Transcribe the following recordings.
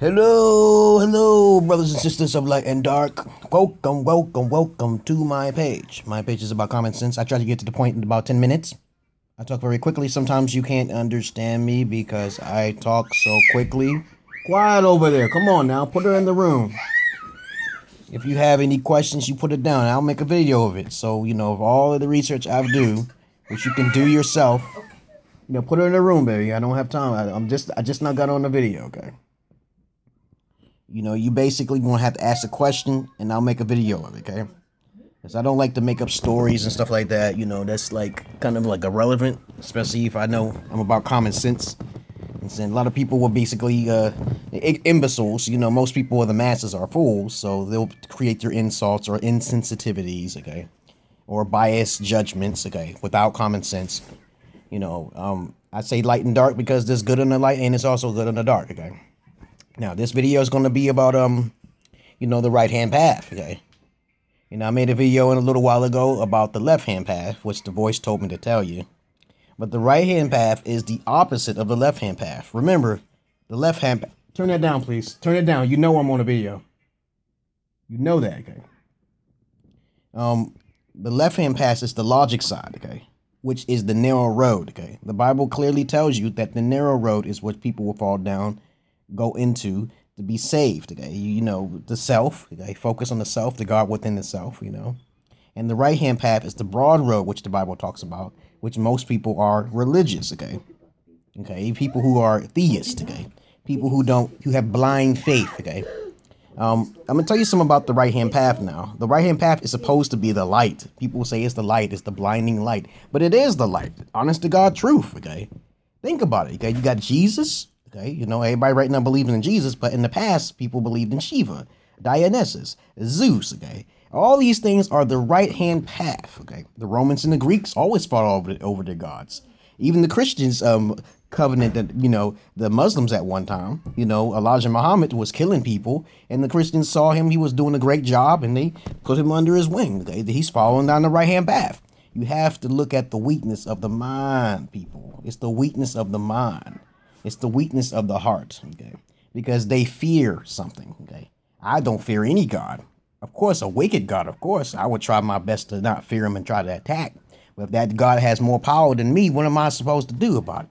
Hello, brothers and sisters of light and dark. Welcome to my page. My page is about common sense. I try to get to the point in about 10 minutes. I talk very quickly. Sometimes you can't understand me because I talk so quickly. Quiet over there. Come on now. Put her in the room. If you have any questions, you put it down. I'll make a video of it. So, of all of the research I do, which you can do yourself, put her in the room, baby. I don't have time. I just not got on the video, okay? You basically gonna have to ask a question and I'll make a video of it, okay? Because I don't like to make up stories and stuff like that. That's like kind of like irrelevant, especially if I know I'm about common sense. And a lot of people were basically imbeciles. Most people or the masses are fools, so they'll create their insults or insensitivities, okay? Or biased judgments, okay, without common sense. I say light and dark because there's good in the light and it's also good in the dark, okay? Now, this video is going to be about, the right-hand path, okay? I made a video a little while ago about the left-hand path, which the voice told me to tell you. But the right-hand path is the opposite of the left-hand path. Remember, the left-hand path... Turn that down, please. Turn it down. You know I'm on a video. You know that, okay? The left-hand path is the logic side, okay? Which is the narrow road, okay? The Bible clearly tells you that the narrow road is what people will fall down, go into to be saved, okay? The self, okay? Focus on the self, the God within the self, And the right-hand path is the broad road, which the Bible talks about, which most people are religious, okay? Okay, people who are theists, okay? People who have blind faith, okay? I'm gonna tell you something about the right-hand path now. The right-hand path is supposed to be the light. People say it's the light, it's the blinding light, but it is the light. Honest to God truth, okay? Think about it, okay? You got Jesus. Okay, everybody right now believing in Jesus, but in the past, people believed in Shiva, Dionysus, Zeus, okay? All these things are the right-hand path, okay? The Romans and the Greeks always fought over their gods. Even the Christians covenant that, the Muslims at one time, Elijah Muhammad was killing people, and the Christians saw him, he was doing a great job, and they put him under his wing, okay? He's following down the right-hand path. You have to look at the weakness of the mind, people. It's the weakness of the mind. It's the weakness of the heart, okay? Because they fear something, okay? I don't fear any God. Of course, a wicked God, of course. I would try my best to not fear him and try to attack. But if that God has more power than me, what am I supposed to do about it?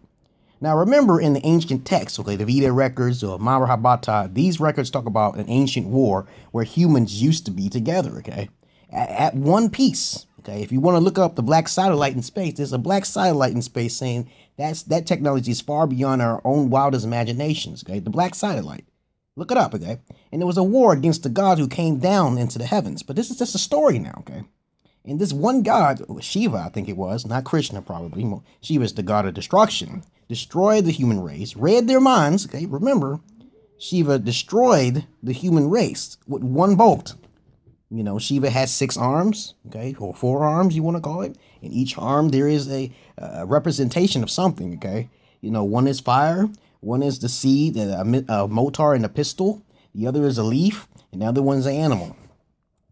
Now, remember in the ancient texts, okay, the Veda records or Mahabharata, these records talk about an ancient war where humans used to be together, okay? At one piece, okay? If you want to look up the black satellite in space, there's a black satellite in space saying that technology is far beyond our own wildest imaginations, okay? The black satellite. Look it up, okay? And there was a war against the god who came down into the heavens. But this is just a story now, okay? And this one god, Shiva, I think it was, not Krishna probably. Shiva is the god of destruction. Destroyed the human race, read their minds, okay? Remember, Shiva destroyed the human race with one bolt. Shiva has 6 arms, okay, or 4 arms, you want to call it. In each arm, there is a representation of something, okay. One is fire, one is the seed, a motar and a pistol. The other is a leaf, and the other one's an animal.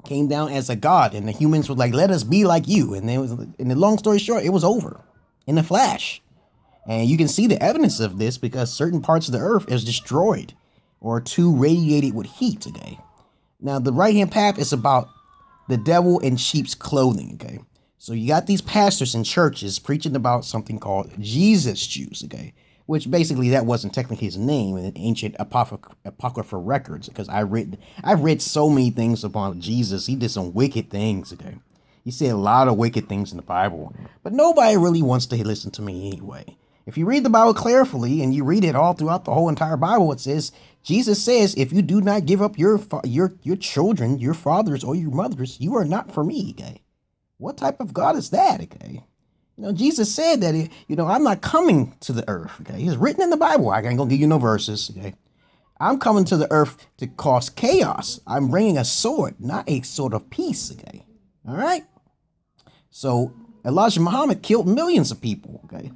Came down as a god, and the humans were like, "Let us be like you." And the long story short, it was over in a flash. And you can see the evidence of this because certain parts of the earth is destroyed or too radiated with heat, okay. Now, the right-hand path is about the devil in sheep's clothing, okay? So you got these pastors in churches preaching about something called Jesus Jews, okay? Which basically that wasn't technically his name in ancient apocryphal records, because I've read so many things about Jesus. He did some wicked things, okay? He said a lot of wicked things in the Bible, but nobody really wants to listen to me anyway. If you read the Bible carefully and you read it all throughout the whole entire Bible, it says, Jesus says, if you do not give up your children, your fathers or your mothers, you are not for me, okay? What type of God is that, okay? Jesus said that, I'm not coming to the earth, okay? It's written in the Bible. I ain't gonna give you no verses, okay? I'm coming to the earth to cause chaos. I'm bringing a sword, not a sword of peace, okay? All right? So Elijah Muhammad killed millions of people, okay?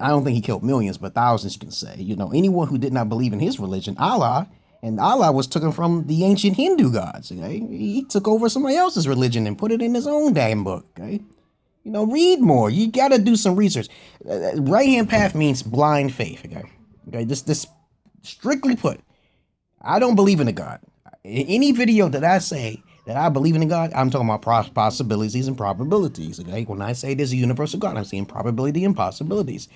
I don't think he killed millions, but thousands, you can say. Anyone who did not believe in his religion, Allah, and Allah was taken from the ancient Hindu gods, okay? He took over somebody else's religion and put it in his own damn book, okay? Read more. You got to do some research. Right-hand path means blind faith, okay? Okay, this strictly put, I don't believe in a God. Any video that I say that I believe in a God, I'm talking about possibilities and probabilities. Okay, when I say there's a universal God, I'm saying probability and possibilities.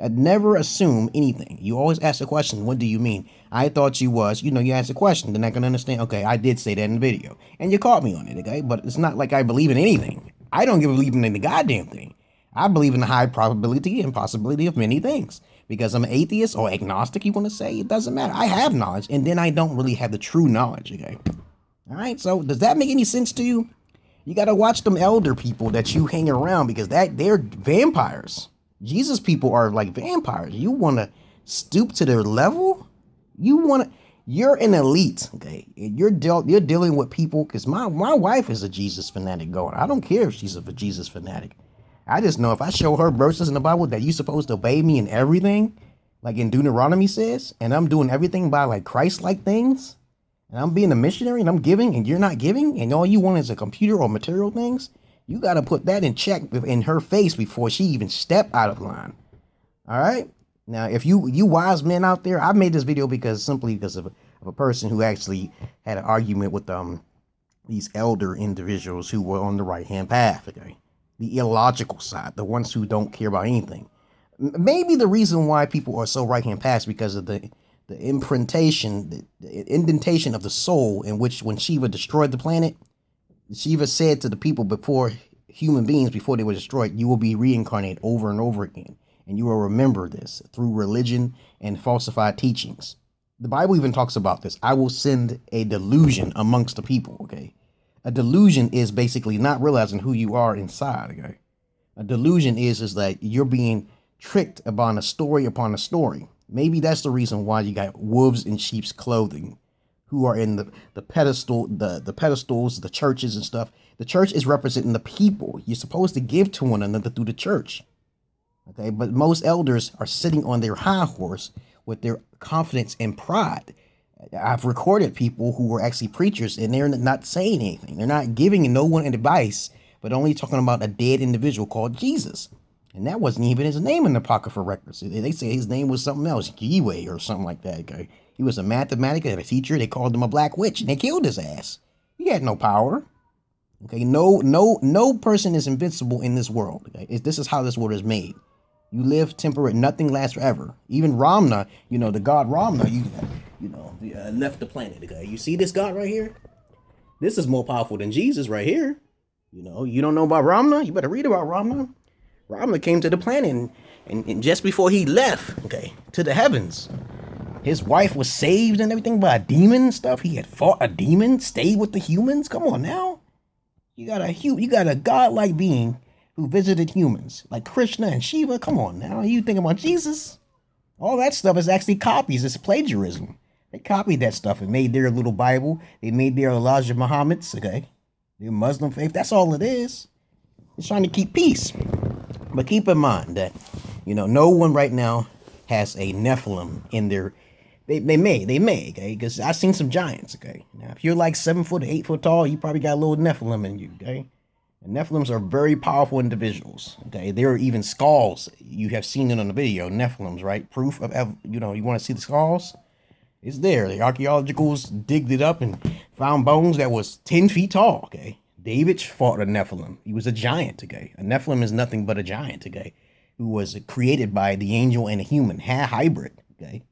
I never assume anything. You always ask the question, what do you mean? I thought you was, you asked a question, then I can understand, okay, I did say that in the video. And you caught me on it, okay? But it's not like I believe in anything. I don't believe in any goddamn thing. I believe in the high probability and possibility of many things. Because I'm an atheist or agnostic, you want to say, it doesn't matter. I have knowledge, and then I don't really have the true knowledge, okay? All right, so does that make any sense to you? You got to watch them elder people that you hang around because they're vampires. Jesus people are like vampires. You want to stoop to their level? You're an elite, okay? You're dealing with people because my wife is a Jesus fanatic going. I don't care if she's a Jesus fanatic. I just know if I show her verses in the Bible that you're supposed to obey me in everything, like in Deuteronomy says, and I'm doing everything by like Christ-like things, and I'm being a missionary and I'm giving and you're not giving, and all you want is a computer or material things, you got to put that in check in her face before she even step out of line. All right? Now, if you wise men out there, I made this video simply because of a person who actually had an argument with these elder individuals who were on the right-hand path, okay? The illogical side, the ones who don't care about anything. Maybe the reason why people are so right-hand path is because of the imprintation, the indentation of the soul in which when Shiva destroyed the planet, Shiva said to the people before human beings, before they were destroyed, you will be reincarnated over and over again. And you will remember this through religion and falsified teachings. The Bible even talks about this. I will send a delusion amongst the people, okay? A delusion is basically not realizing who you are inside, okay? A delusion is that you're being tricked upon a story. Maybe that's the reason why you got wolves in sheep's clothing who are in the pedestals, the churches and stuff. The church is representing the people. You're supposed to give to one another through the church. Okay, but most elders are sitting on their high horse with their confidence and pride. I've recorded people who were actually preachers and they're not saying anything. They're not giving no one advice, but only talking about a dead individual called Jesus. And that wasn't even his name in the Apocrypha records. They say his name was something else, Yahweh or something like that. Okay, he was a mathematics and a teacher. They called him a black witch and they killed his ass. He had no power. Okay, no person is invincible in this world. Okay, this is how this world is made. You live temperate, nothing lasts forever. Even Ramna, the god Ramna, left the planet. Okay, you see this god right here? This is more powerful than Jesus right here. You don't know about Ramna? You better read about Ramna. Ramna came to the planet and just before he left, okay, to the heavens, his wife was saved and everything by a demon and stuff. He had fought a demon, stayed with the humans. Come on now. You got a godlike being who visited humans, like Krishna and Shiva. Come on now. You think about Jesus? All that stuff is actually copies. It's plagiarism. They copied that stuff and made their little Bible. They made their Elijah Muhammad's, okay? Their Muslim faith. That's all it is. It's trying to keep peace. But keep in mind that, no one right now has a Nephilim in their... They may, okay? Because I've seen some giants, okay? Now, if you're like 7 foot, 8 foot tall, you probably got a little Nephilim in you, okay? And Nephilims are very powerful individuals, okay? There are even skulls. You have seen it on the video, Nephilims, right? Proof of, you want to see the skulls? It's there. The archaeologists digged it up and found bones that was 10 feet tall, okay? David fought a Nephilim. He was a giant, okay? A Nephilim is nothing but a giant, okay? Who was created by the angel and a human, hybrid, okay?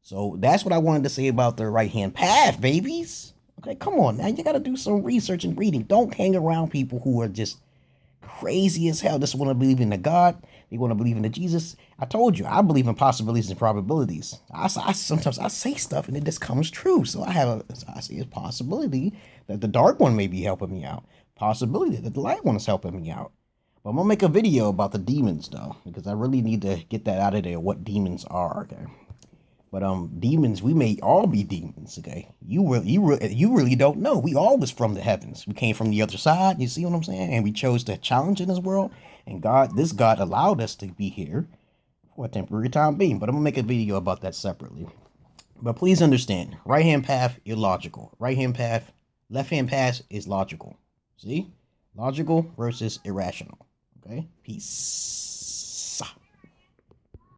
So that's what I wanted to say about the right-hand path, babies. Okay, come on now. You got to do some research and reading. Don't hang around people who are just crazy as hell. Just want to believe in the God. They want to believe in the Jesus. I told you, I believe in possibilities and probabilities. Sometimes I say stuff and it just comes true. So I see a possibility that the dark one may be helping me out. Possibility that the light one is helping me out. But I'm going to make a video about the demons though, because I really need to get that out of there, what demons are, okay? But demons, we may all be demons, okay? You really don't know. We all was from the heavens. We came from the other side, you see what I'm saying? And we chose to challenge in this world. And this God allowed us to be here for a temporary time being. But I'm gonna make a video about that separately. But please understand, right-hand path, illogical. Right-hand path, left-hand path is logical. See? Logical versus irrational. Okay? Peace.